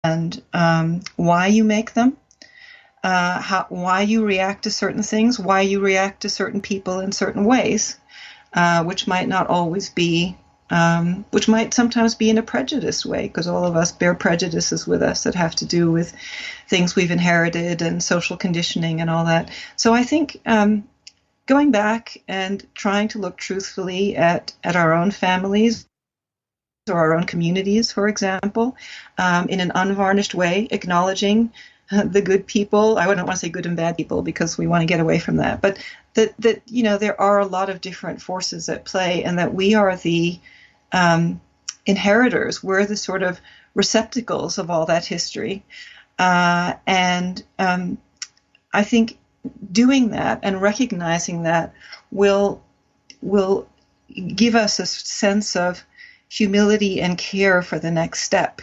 and why you make them, why you react to certain things, why you react to certain people in certain ways, which might not always be, which might sometimes be in a prejudiced way, because all of us bear prejudices with us that have to do with things we've inherited and social conditioning and all that. So I think going back and trying to look truthfully at our own families or our own communities, for example, in an unvarnished way, acknowledging the good people. I wouldn't want to say good and bad people because we want to get away from that, but that there are a lot of different forces at play, and that we are the inheritors. We're the sort of receptacles of all that history, and I think doing that and recognizing that will give us a sense of humility and care for the next step.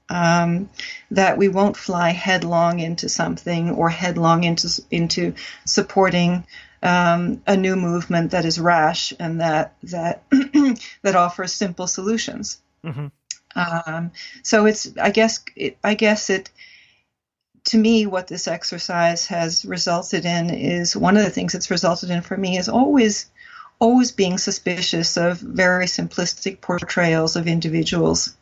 That we won't fly headlong into something or headlong into supporting a new movement that is rash and that that offers simple solutions. Mm-hmm. So I guess to me, what this exercise has resulted in is, one of the things it's resulted in for me is always being suspicious of very simplistic portrayals of individuals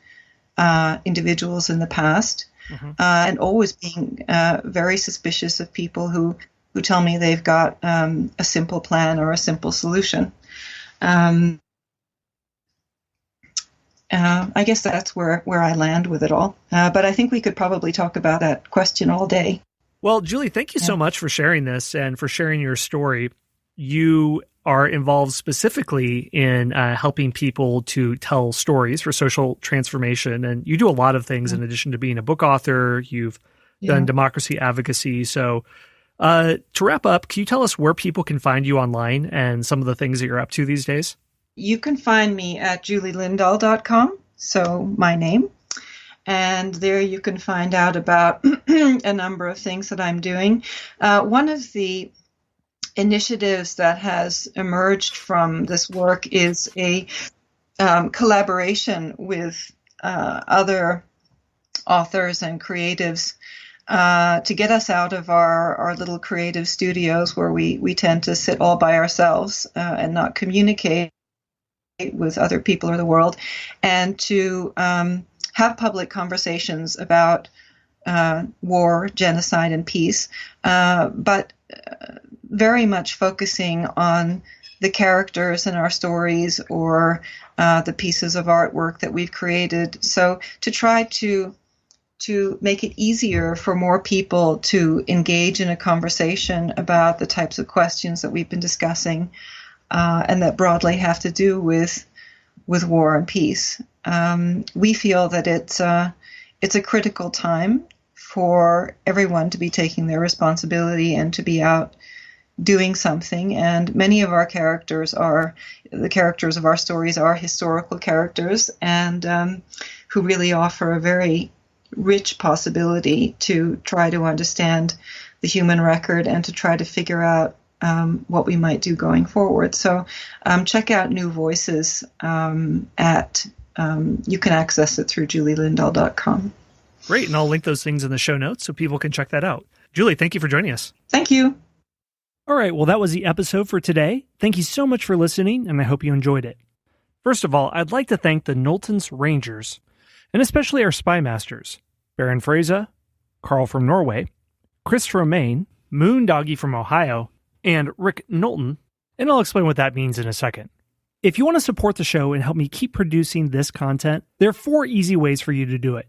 in the past, mm-hmm. And always being very suspicious of people who tell me they've got a simple plan or a simple solution. I guess that's where I land with it all. But I think we could probably talk about that question all day. Well, Julie, thank you so much for sharing this and for sharing your story. You are involved specifically in helping people to tell stories for social transformation. And you do a lot of things in addition to being a book author. You've done democracy advocacy. So to wrap up, can you tell us where people can find you online and some of the things that you're up to these days? You can find me at julielindahl.com, so my name. And there you can find out about a number of things that I'm doing. One of the initiatives that has emerged from this work is a collaboration with other authors and creatives to get us out of our little creative studios where we tend to sit all by ourselves and not communicate with other people or the world, and to have public conversations about war, genocide, and peace, but very much focusing on the characters in our stories or the pieces of artwork that we've created. So to try to make it easier for more people to engage in a conversation about the types of questions that we've been discussing, and that broadly have to do with war and peace. We feel that it's a critical time for everyone to be taking their responsibility and to be out doing something. And many of our characters the characters of our stories are historical characters, and who really offer a very rich possibility to try to understand the human record and to try to figure out what we might do going forward. So check out New Voices you can access it through julielindahl.com. Great. And I'll link those things in the show notes so people can check that out. Julie, thank you for joining us. Thank you. All right. Well, that was the episode for today. Thank you so much for listening, and I hope you enjoyed it. First of all, I'd like to thank the Knowlton's Rangers, and especially our spy masters, Baron Fraser, Carl from Norway, Chris from Maine, Moondoggy from Ohio, and Rick Knowlton, and I'll explain what that means in a second. If you want to support the show and help me keep producing this content, there are 4 easy ways for you to do it.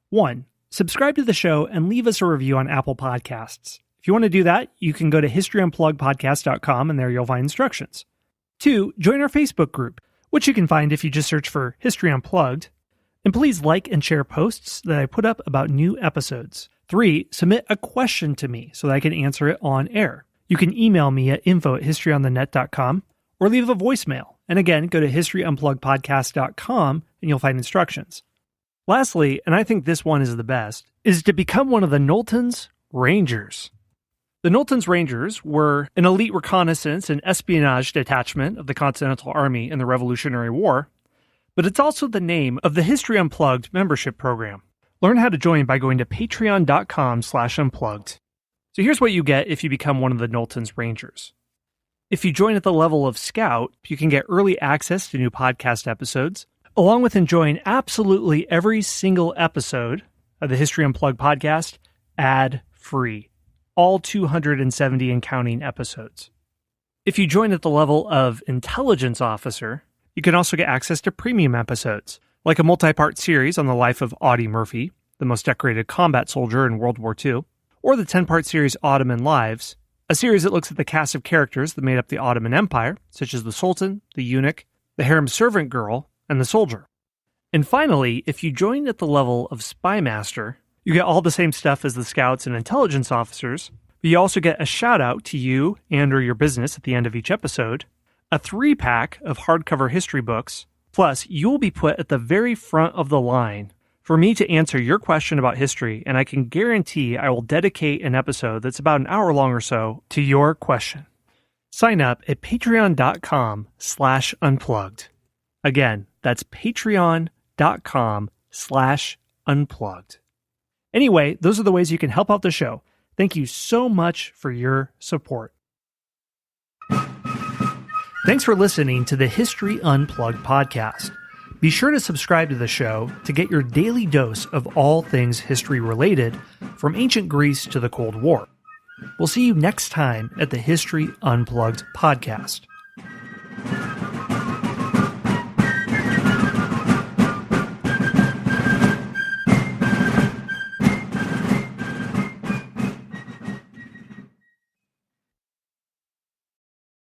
1, subscribe to the show and leave us a review on Apple Podcasts. If you want to do that, you can go to historyunplugpodcast.com, and there you'll find instructions. 2, join our Facebook group, which you can find if you just search for History Unplugged. And please like and share posts that I put up about new episodes. 3, submit a question to me so that I can answer it on air. You can email me at info@historyonthenet.com or leave a voicemail. And again, go to historyunpluggedpodcast.com and you'll find instructions. Lastly, and I think this one is the best, is to become one of the Knowlton's Rangers. The Knowlton's Rangers were an elite reconnaissance and espionage detachment of the Continental Army in the Revolutionary War, but it's also the name of the History Unplugged membership program. Learn how to join by going to patreon.com/unplugged. So here's what you get if you become one of the Knowlton's Rangers. If you join at the level of Scout, you can get early access to new podcast episodes, along with enjoying absolutely every single episode of the History Unplugged podcast ad-free. All 270 and counting episodes. If you join at the level of Intelligence Officer, you can also get access to premium episodes, like a multi-part series on the life of Audie Murphy, the most decorated combat soldier in World War II, or the 10-part series Ottoman Lives, a series that looks at the cast of characters that made up the Ottoman Empire, such as the Sultan, the eunuch, the harem servant girl, and the soldier. And finally, if you join at the level of Spy Master, you get all the same stuff as the scouts and intelligence officers, but you also get a shout-out to you and or your business at the end of each episode, a 3-pack of hardcover history books, plus you'll be put at the very front of the line for me to answer your question about history, and I can guarantee I will dedicate an episode that's about an hour long or so to your question. Sign up at patreon.com/unplugged. Again, that's patreon.com/unplugged. Anyway, those are the ways you can help out the show. Thank you so much for your support. Thanks for listening to the History Unplugged podcast. Be sure to subscribe to the show to get your daily dose of all things history related, from ancient Greece to the Cold War. We'll see you next time at the History Unplugged podcast.